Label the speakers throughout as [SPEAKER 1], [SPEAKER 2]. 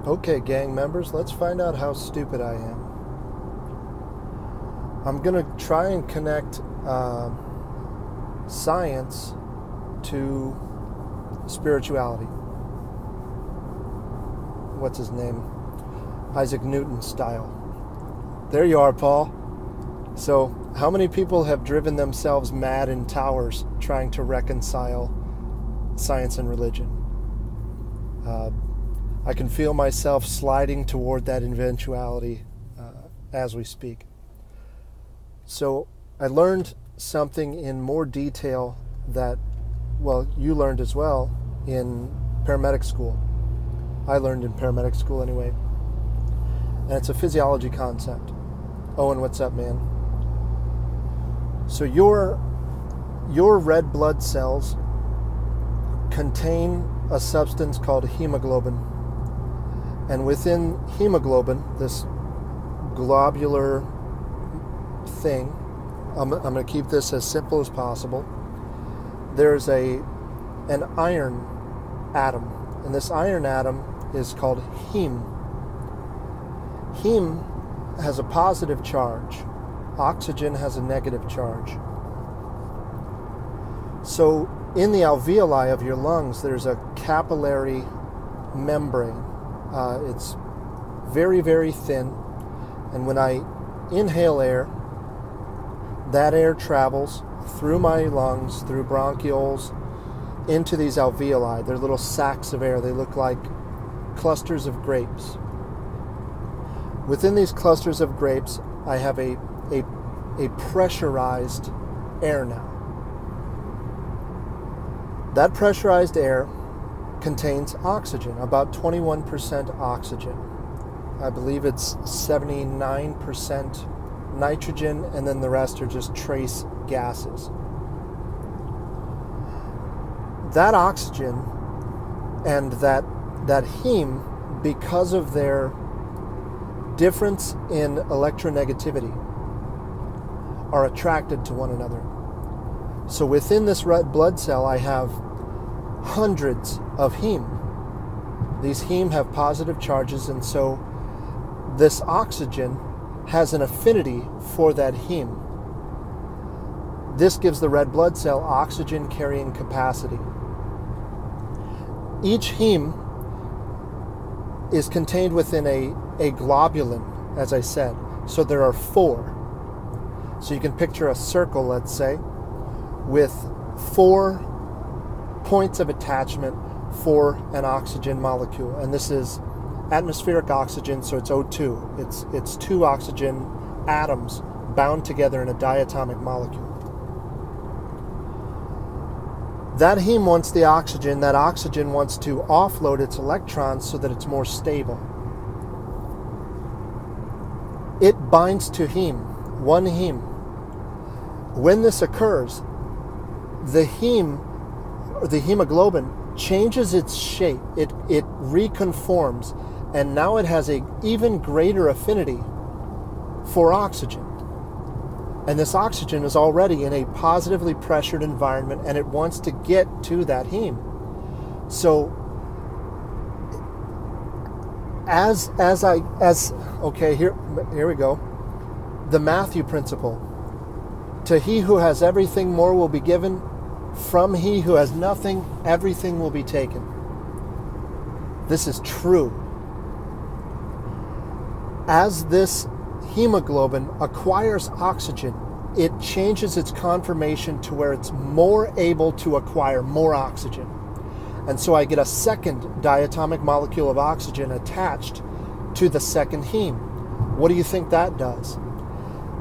[SPEAKER 1] Okay, gang members, let's find out how stupid I am. I'm going to try and connect science to spirituality. What's his name? Isaac Newton style. There you are, Paul. So, how many people have driven themselves mad in towers trying to reconcile science and religion? I can feel myself sliding toward that eventuality as we speak. So I learned something in more detail that, well, you learned as well in paramedic school. I learned in paramedic school anyway. And it's a physiology concept. Owen, what's up, man? So your red blood cells contain a substance called hemoglobin. And within hemoglobin, this globular thing, I'm going to keep this as simple as possible. There's an iron atom, and this iron atom is called heme. Heme has a positive charge. Oxygen has a negative charge. So in the alveoli of your lungs, there's a capillary membrane. It's very, very thin, and when I inhale air, that air travels through my lungs, through bronchioles, into these alveoli. They're little sacs of air. They look like clusters of grapes. Within these clusters of grapes, I have a pressurized air now. That pressurized air contains oxygen, about 21% oxygen. I believe it's 79% nitrogen, and then the rest are just trace gases. That oxygen and that heme, because of their difference in electronegativity, are attracted to one another. So within this red blood cell, I have hundreds of heme. These heme have positive charges, and so this oxygen has an affinity for that heme. This gives the red blood cell oxygen carrying capacity. Each heme is contained within a globulin, as I said. So there are 4. So you can picture a circle, let's say, with 4 points of attachment for an oxygen molecule. And this is atmospheric oxygen, so it's O2. It's 2 oxygen atoms bound together in a diatomic molecule. That heme wants the oxygen. That oxygen wants to offload its electrons so that it's more stable. It binds to heme, one heme. When this occurs, the hemoglobin changes its shape. It reconforms, and now it has an even greater affinity for oxygen. And this oxygen is already in a positively pressured environment, and it wants to get to that heme. So here we go. The Matthew principle. To he who has everything, more will be given. From he who has nothing, everything will be taken. This is true. As this hemoglobin acquires oxygen, it changes its conformation to where it's more able to acquire more oxygen. And so I get a second diatomic molecule of oxygen attached to the second heme. What do you think that does?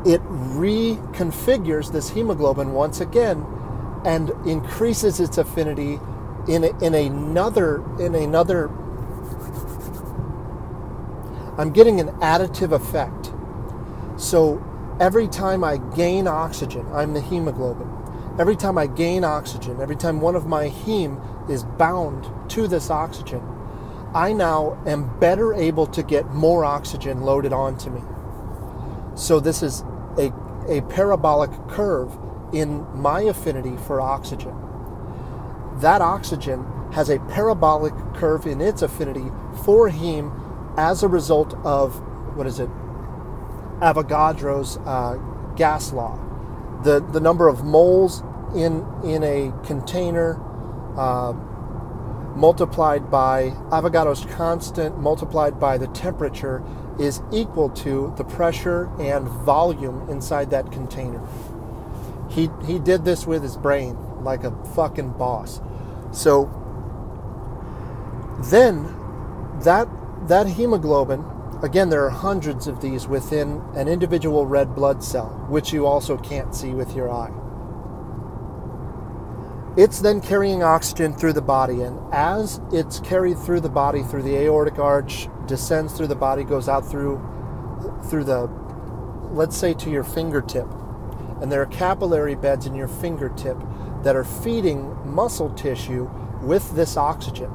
[SPEAKER 1] It reconfigures this hemoglobin once again and increases its affinity in another. I'm getting an additive effect. So every time I gain oxygen, I'm the hemoglobin. Every time I gain oxygen, every time one of my heme is bound to this oxygen, I now am better able to get more oxygen loaded onto me. So this is a parabolic curve in my affinity for oxygen. That oxygen has a parabolic curve in its affinity for heme as a result of, Avogadro's gas law. The number of moles in a container multiplied by Avogadro's constant multiplied by the temperature is equal to the pressure and volume inside that container. He did this with his brain like a fucking boss. So then that hemoglobin, again, there are hundreds of these within an individual red blood cell, which you also can't see with your eye. It's then carrying oxygen through the body, and as it's carried through the body, through the aortic arch, descends through the body, goes out through the, let's say, to your fingertip. And there are capillary beds in your fingertip that are feeding muscle tissue with this oxygen.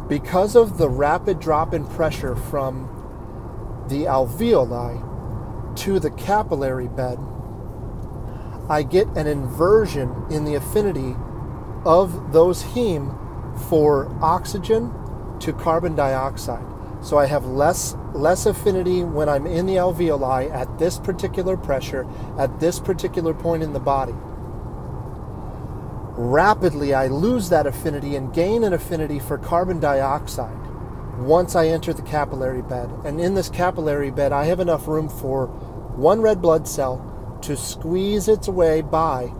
[SPEAKER 1] Because of the rapid drop in pressure from the alveoli to the capillary bed, I get an inversion in the affinity of those heme for oxygen to carbon dioxide. So I have less affinity when I'm in the alveoli at this particular pressure, at this particular point in the body. Rapidly, I lose that affinity and gain an affinity for carbon dioxide once I enter the capillary bed. And in this capillary bed, I have enough room for one red blood cell to squeeze its way by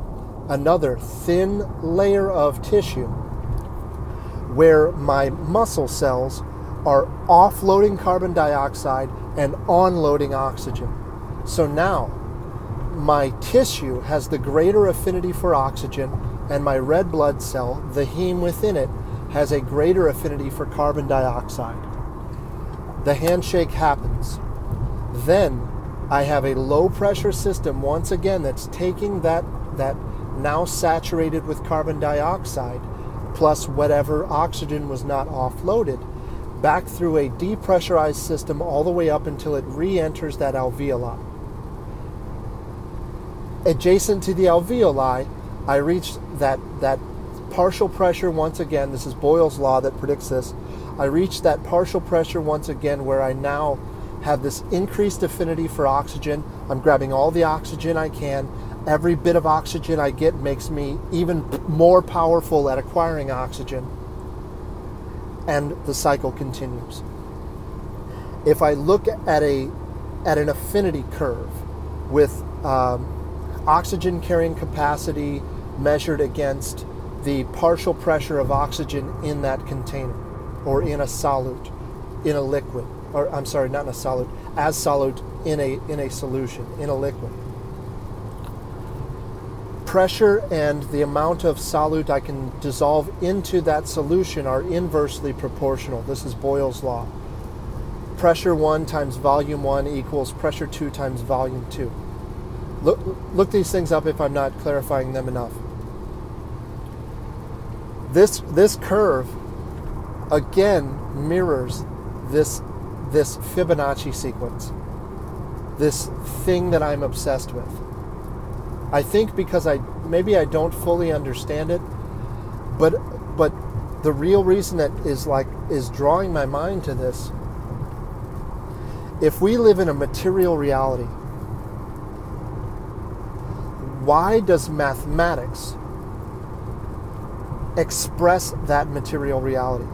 [SPEAKER 1] another thin layer of tissue where my muscle cells are offloading carbon dioxide and onloading oxygen. So now my tissue has the greater affinity for oxygen, and my red blood cell, the heme within it, has a greater affinity for carbon dioxide. The handshake happens. Then I have a low pressure system once again that's taking that now saturated with carbon dioxide plus whatever oxygen was not offloaded back through a depressurized system all the way up until it re-enters that alveoli. Adjacent to the alveoli, I reach that partial pressure once again. This is Boyle's law that predicts this. I reach that partial pressure once again where I now have this increased affinity for oxygen. I'm grabbing all the oxygen I can. Every bit of oxygen I get makes me even more powerful at acquiring oxygen. And the cycle continues. If I look at an affinity curve with oxygen carrying capacity measured against the partial pressure of oxygen in that container, or in a solute, in a liquid, or I'm sorry, not in a solute, as solute in a solution, in a liquid. Pressure and the amount of solute I can dissolve into that solution are inversely proportional. This is Boyle's law. Pressure 1 times volume 1 equals pressure 2 times volume 2. Look these things up if I'm not clarifying them enough. This curve again mirrors this Fibonacci sequence, this thing that I'm obsessed with. I think because maybe I don't fully understand it, but the real reason that is drawing my mind to this, if we live in a material reality, why does mathematics express that material reality?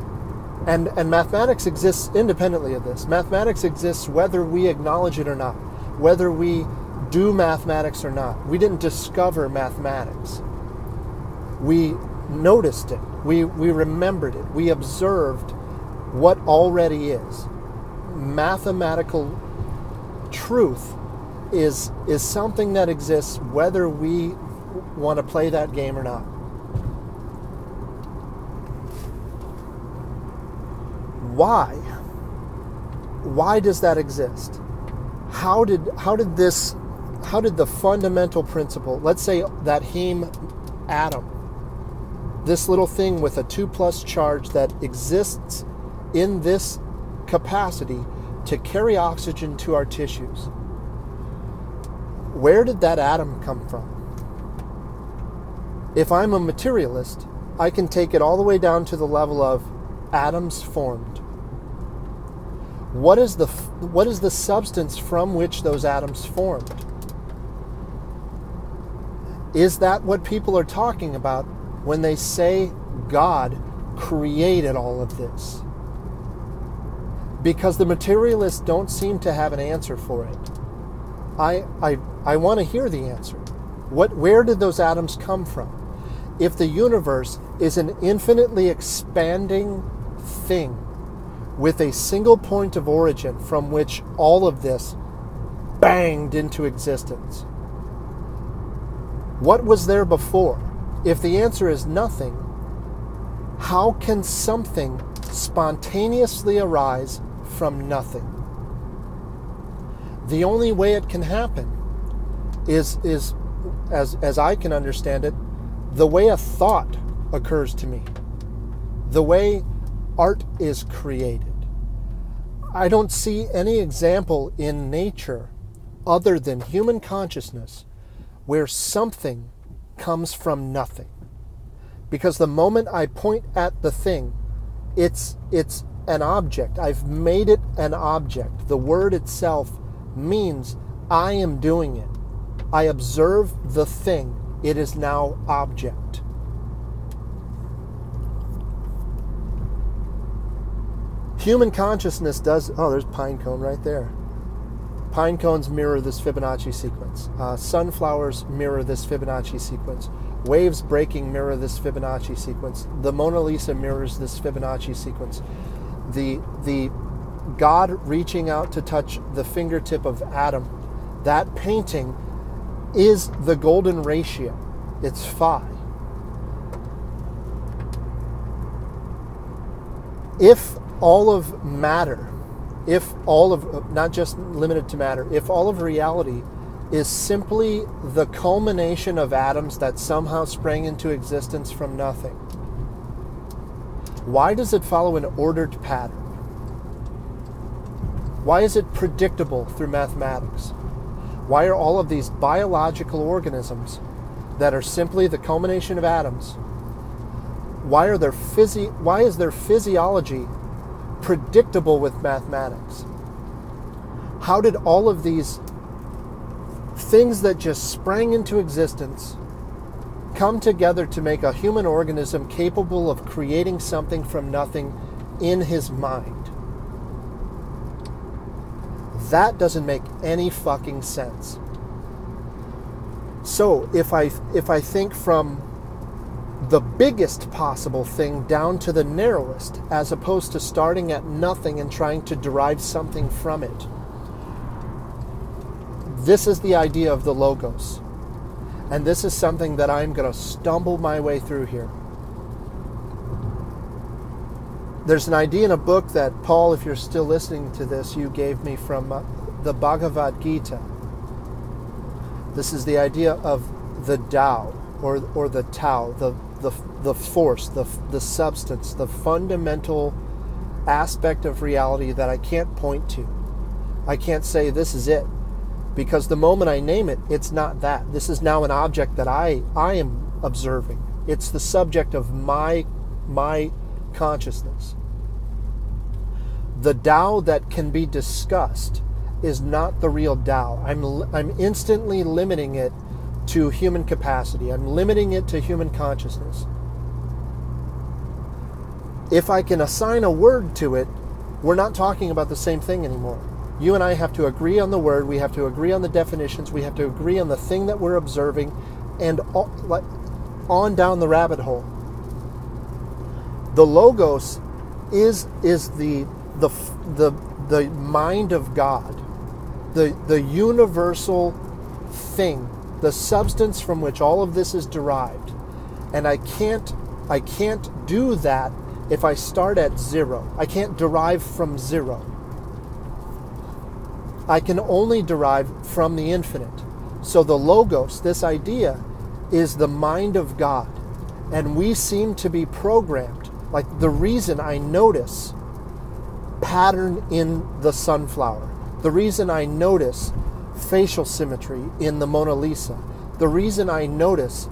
[SPEAKER 1] And mathematics exists independently of this. Mathematics exists whether we acknowledge it or not, whether we do mathematics or not. We didn't discover mathematics. We noticed it. We remembered it. We observed what already is. Mathematical truth is something that exists whether we want to play that game or not. Why? Why does that exist? How did the fundamental principle, let's say that heme atom, this little thing with a 2+ charge that exists in this capacity to carry oxygen to our tissues, where did that atom come from? If I'm a materialist, I can take it all the way down to the level of atoms formed. What is the substance from which those atoms formed? Is that what people are talking about when they say God created all of this? Because the materialists don't seem to have an answer for it. I want to hear the answer. Where did those atoms come from? If the universe is an infinitely expanding thing with a single point of origin from which all of this banged into existence, what was there before? If the answer is nothing, how can something spontaneously arise from nothing? The only way it can happen is as I can understand it, the way a thought occurs to me, the way art is created. I don't see any example in nature other than human consciousness where something comes from nothing. Because the moment I point at the thing, it's an object. I've made it an object. The word itself means I am doing it. I observe the thing. It is now object. Human consciousness does... Oh, there's pine cone right there. Pine cones mirror this Fibonacci sequence. Sunflowers mirror this Fibonacci sequence. Waves breaking mirror this Fibonacci sequence. The Mona Lisa mirrors this Fibonacci sequence. The God reaching out to touch the fingertip of Adam, that painting is the golden ratio. It's phi. If all of matter, if all of, not just limited to matter, if all of reality is simply the culmination of atoms that somehow sprang into existence from nothing, why does it follow an ordered pattern? Why is it predictable through mathematics? Why are all of these biological organisms that are simply the culmination of atoms, why is their physiology predictable with mathematics? How did all of these things that just sprang into existence come together to make a human organism capable of creating something from nothing in his mind? That doesn't make any fucking sense. So if I think from the biggest possible thing down to the narrowest, as opposed to starting at nothing and trying to derive something from it, this is the idea of the logos. And this is something that I'm going to stumble my way through here. There's an idea in a book that, Paul, if you're still listening to this, you gave me from the Bhagavad Gita. This is the idea of the Tao, or the Tao, the force, the substance, the fundamental aspect of reality that I can't point to. I can't say this is it, because the moment I name it, it's not that. This is now an object that I am observing. It's the subject of my consciousness. The Tao that can be discussed is not the real Tao. I'm instantly limiting it to human capacity. I'm limiting it to human consciousness. If I can assign a word to it, we're not talking about the same thing anymore. You and I have to agree on the word, we have to agree on the definitions, we have to agree on the thing that we're observing, and on down the rabbit hole. The logos is the mind of God, the universal thing, the substance from which all of this is derived. And I can't do that if I start at zero. I can't derive from zero. I can only derive from the infinite. So the logos, this idea, is the mind of God. And we seem to be programmed. Like the reason I notice pattern in the sunflower, the reason I notice facial symmetry in the Mona Lisa, the reason I notice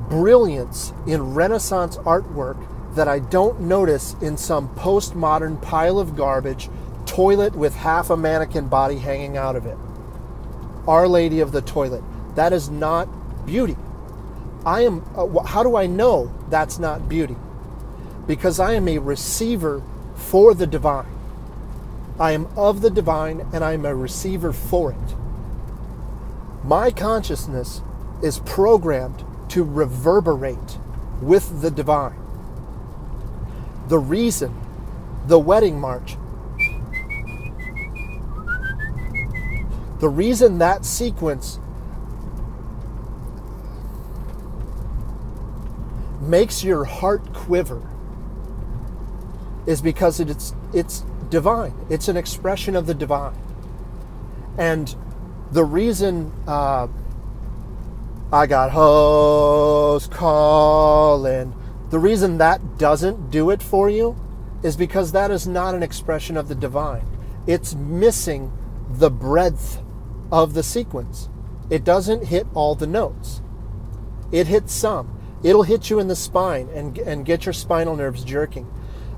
[SPEAKER 1] brilliance in Renaissance artwork that I don't notice in some postmodern pile of garbage toilet with half a mannequin body hanging out of it. Our Lady of the Toilet. That is not beauty. How do I know that's not beauty? Because I am a receiver for the divine. I am of the divine and I'm a receiver for it. My consciousness is programmed to reverberate with the divine. The reason the wedding march, the reason that sequence makes your heart quiver is because it's divine. It's an expression of the divine. And the reason I got hoes calling, the reason that doesn't do it for you is because that is not an expression of the divine. It's missing the breadth of the sequence. It doesn't hit all the notes. It hits some. It'll hit you in the spine and get your spinal nerves jerking.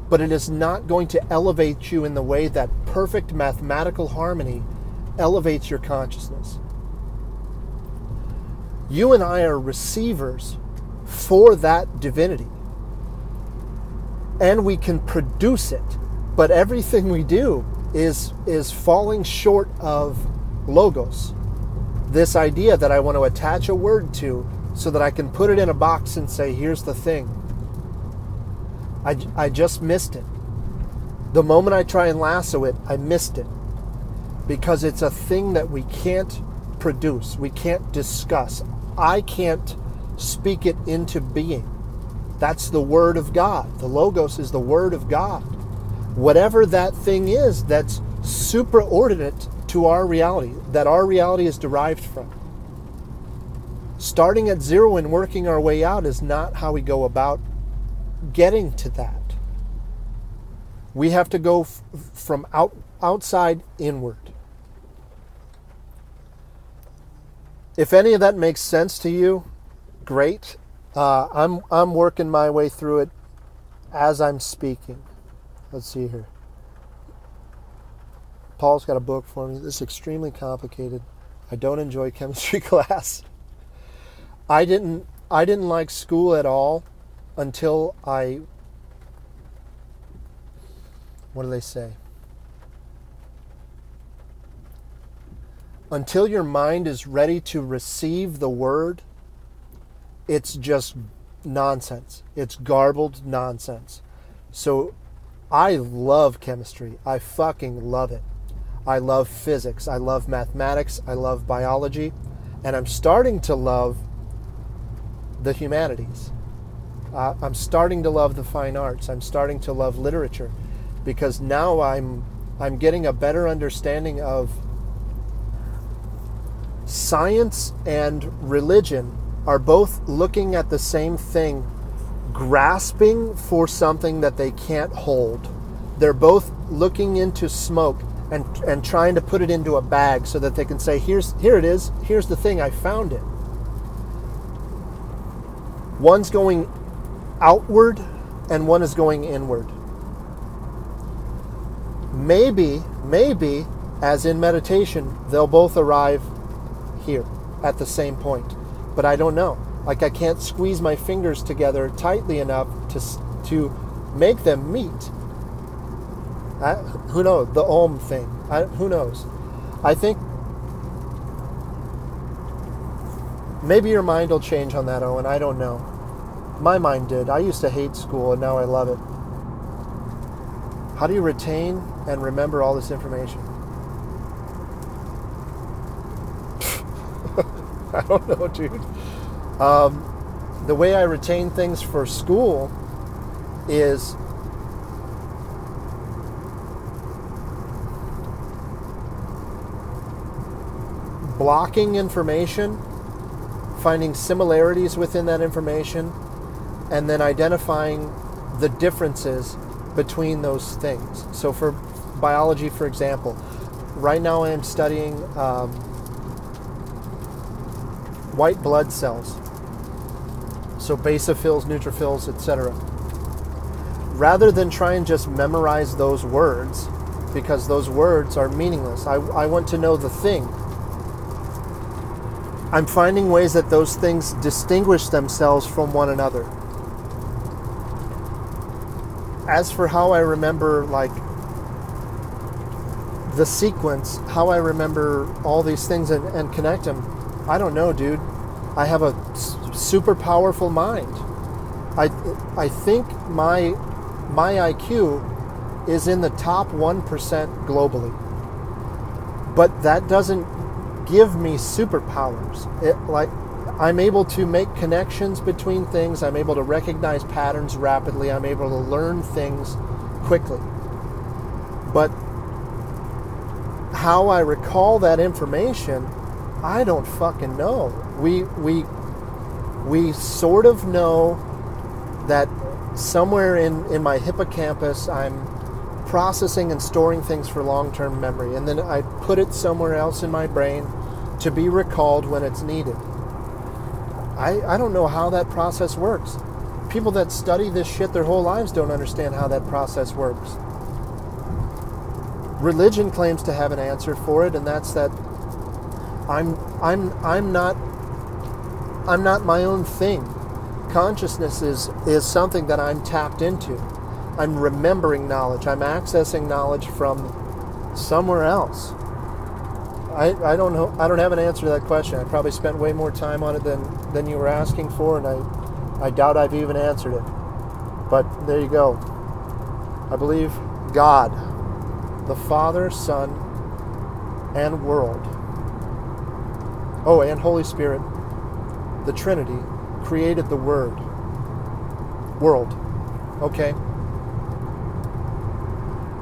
[SPEAKER 1] But it is not going to elevate you in the way that perfect mathematical harmony elevates your consciousness. You and I are receivers for that divinity. And we can produce it. But everything we do is falling short of logos. This idea that I want to attach a word to so that I can put it in a box and say, here's the thing. I just missed it. The moment I try and lasso it, I missed it. Because it's a thing that we can't produce. We can't discuss. I can't speak it into being. That's the Word of God. The Logos is the Word of God. Whatever that thing is that's supraordinate to our reality, that our reality is derived from. Starting at zero and working our way out is not how we go about getting to that. We have to go from outside inward. If any of that makes sense to you, great. I'm working my way through it as I'm speaking. Let's see here. Paul's got a book for me. This is extremely complicated. I don't enjoy chemistry class. I didn't like school at all until what do they say? Until your mind is ready to receive the word, it's just nonsense. It's garbled nonsense. So I love chemistry. I fucking love it. I love physics. I love mathematics. I love biology. And I'm starting to love the humanities. I'm starting to love the fine arts. I'm starting to love literature because now I'm getting a better understanding of science and religion are both looking at the same thing, grasping for something that they can't hold. They're both looking into smoke and trying to put it into a bag so that they can say, here it is, here's the thing, I found it. One's going outward and one is going inward. Maybe, as in meditation, they'll both arrive here at the same point. But I don't know. Like I can't squeeze my fingers together tightly enough to make them meet. Who knows? The Om thing. Who knows? I think maybe your mind will change on that, Owen. I don't know. My mind did. I used to hate school and now I love it. How do you retain and remember all this information? I don't know, dude. The way I retain things for school is blocking information, finding similarities within that information, and then identifying the differences between those things. So for biology, for example, right now I am studying white blood cells. So basophils, neutrophils, etc. rather than try and just memorize those words, because those words are meaningless. I want to know the thing. I'm finding ways that those things distinguish themselves from one another. As for how I remember, like, the sequence, how I remember all these things and connect them, I don't know, dude. I have a super powerful mind. I think my IQ is in the top 1% globally. But that doesn't give me superpowers. I'm able to make connections between things. I'm able to recognize patterns rapidly. I'm able to learn things quickly. But how I recall that information, I don't fucking know. We sort of know that somewhere in my hippocampus, I'm processing and storing things for long-term memory, and then I put it somewhere else in my brain to be recalled when it's needed. I don't know how that process works. People that study this shit their whole lives don't understand how that process works. Religion claims to have an answer for it, and that's that I'm not my own thing. Consciousness is something that I'm tapped into. I'm remembering knowledge. I'm accessing knowledge from somewhere else. I don't know. I don't have an answer to that question. I probably spent way more time on it than you were asking for, and I doubt I've even answered it. But there you go. I believe God, the Father, Son, and world. Oh, and Holy Spirit, the Trinity, created the world. Okay.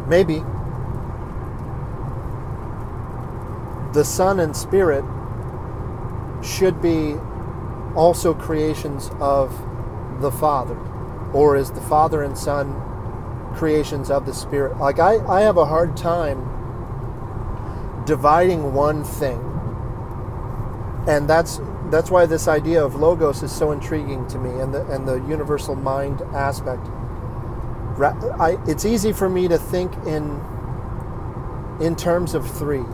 [SPEAKER 1] Maybe the Son and Spirit should be also creations of the Father, or is the Father and Son creations of the Spirit? Like, I have a hard time dividing one thing, and that's why this idea of logos is so intriguing to me, and the universal mind aspect. It's easy for me to think in terms of three.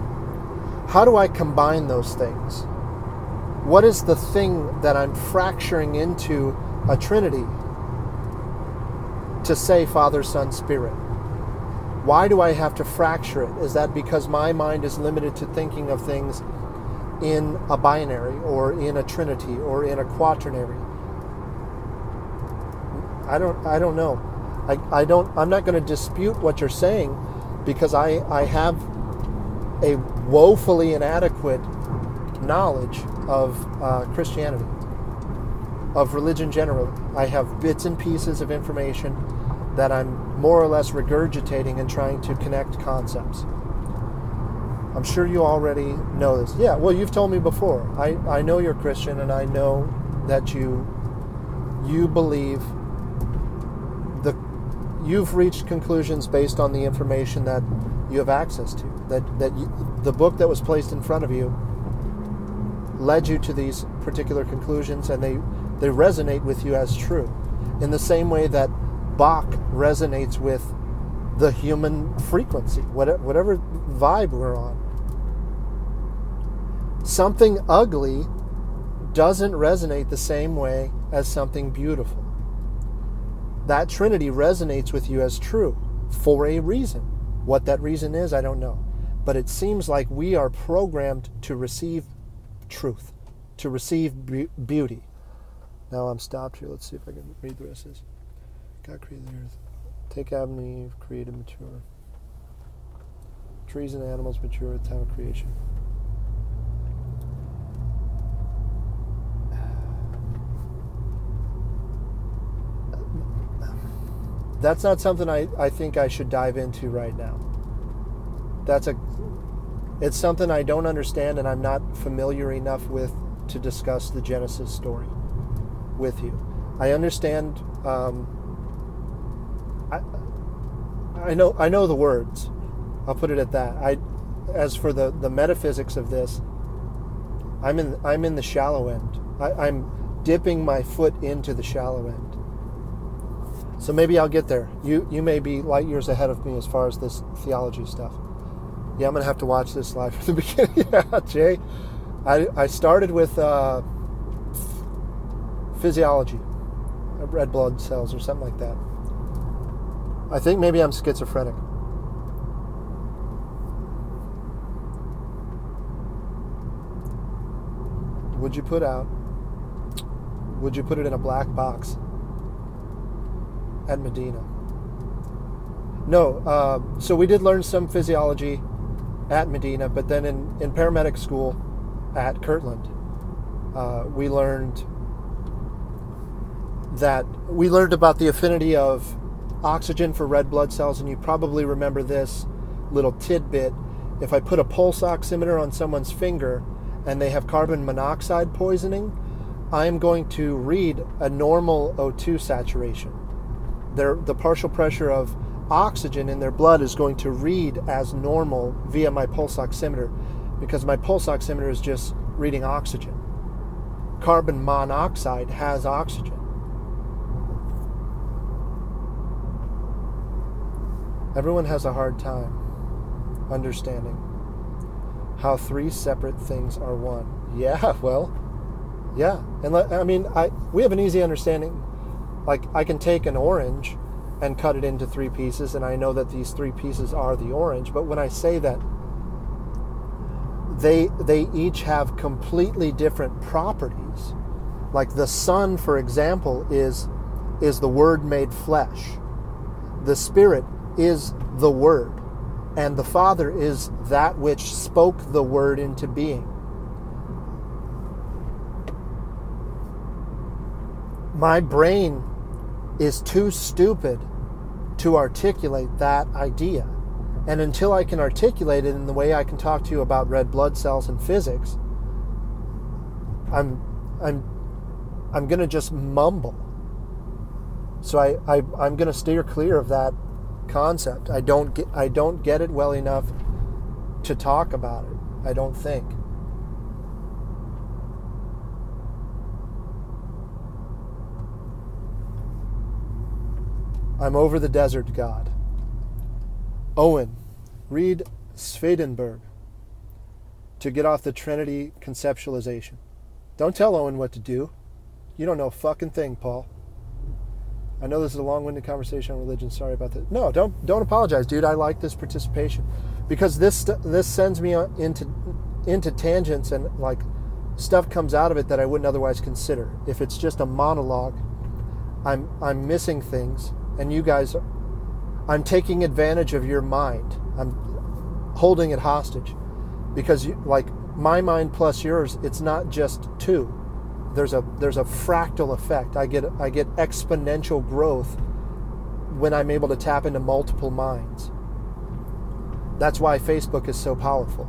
[SPEAKER 1] How do I combine those things? What is the thing that I'm fracturing into a Trinity to say Father, Son, Spirit? Why do I have to fracture it? Is that because my mind is limited to thinking of things in a binary, or in a trinity, or in a quaternary? I don't know. I'm not going to dispute what you're saying, because I have a woefully inadequate knowledge of Christianity, of religion generally. I have bits and pieces of information that I'm more or less regurgitating and trying to connect concepts. I'm sure you already know this. Yeah, well, you've told me before. I know you're Christian, and I know that you believe you've reached conclusions based on the information that you have access to. The book that was placed in front of you led you to these particular conclusions, and they resonate with you as true. In the same way that Bach resonates with the human frequency, whatever vibe we're on. Something ugly doesn't resonate the same way as something beautiful. That Trinity resonates with you as true for a reason. What that reason is, I don't know. But it seems like we are programmed to receive truth, to receive beauty. Now I'm stopped here. Let's see if I can read the rest of this. God created the earth. Take Adam and Eve, created, mature. Trees and animals mature at the time of creation. That's not something I think I should dive into right now. It's something I don't understand, and I'm not familiar enough with to discuss the Genesis story with you. I understand. I know the words. I'll put it at that. As for the metaphysics of this, I'm in the shallow end. I'm dipping my foot into the shallow end. So maybe I'll get there. You may be light years ahead of me as far as this theology stuff. Yeah, I'm going to have to watch this live from the beginning. Yeah, Jay. I started with physiology, red blood cells or something like that. I think maybe I'm schizophrenic. Would you put it in a black box at Medina? No. So we did learn some physiology at Medina, but then in paramedic school at Kirtland, we learned about the affinity of oxygen for red blood cells, and you probably remember this little tidbit. If I put a pulse oximeter on someone's finger and they have carbon monoxide poisoning, I am going to read a normal O2 saturation. The partial pressure of oxygen in their blood is going to read as normal via my pulse oximeter, because my pulse oximeter is just reading oxygen. Carbon monoxide has oxygen. Everyone has a hard time understanding how three separate things are one. Yeah, well, yeah. And we have an easy understanding. Like, I can take an orange and cut it into three pieces, and I know that these three pieces are the orange. But when I say that they each have completely different properties, like the sun, for example, is the Word made flesh. The Spirit is the Word, and the Father is that which spoke the Word into being. My brain is too stupid to articulate that idea. And until I can articulate it in the way I can talk to you about red blood cells and physics, I'm going to just mumble. So I'm going to steer clear of that concept. I don't get it well enough to talk about it, I don't think. I'm over the desert, God. Owen, read Swedenborg to get off the Trinity conceptualization. Don't tell Owen what to do. You don't know a fucking thing, Paul. I know this is a long-winded conversation on religion. Sorry about that. No, don't apologize, dude. I like this participation because this sends me into tangents, and like stuff comes out of it that I wouldn't otherwise consider. If it's just a monologue, I'm missing things, and you guys, I'm taking advantage of your mind. I'm holding it hostage because my mind plus yours, it's not just two. There's a fractal effect. I get exponential growth when I'm able to tap into multiple minds. That's why Facebook is so powerful.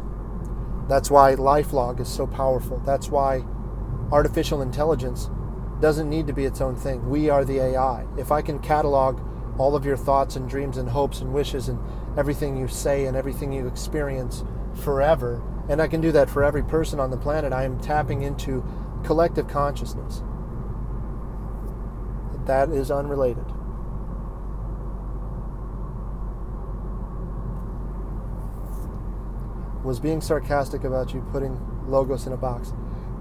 [SPEAKER 1] That's why LifeLog is so powerful. That's why artificial intelligence doesn't need to be its own thing. We are the AI. If I can catalog all of your thoughts and dreams and hopes and wishes and everything you say and everything you experience forever, and I can do that for every person on the planet, I am tapping into collective consciousness. That is unrelated. Was being sarcastic about you putting logos in a box.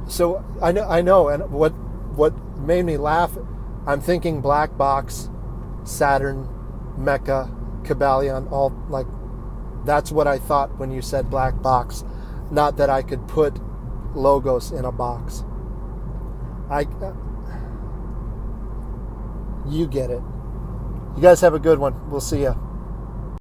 [SPEAKER 1] So I know, and what made me laugh, I'm thinking black box, Saturn, Mecca, Kabbalion, all like that's what I thought when you said black box, not that I could put logos in a box. You get it. You guys have a good one. We'll see ya.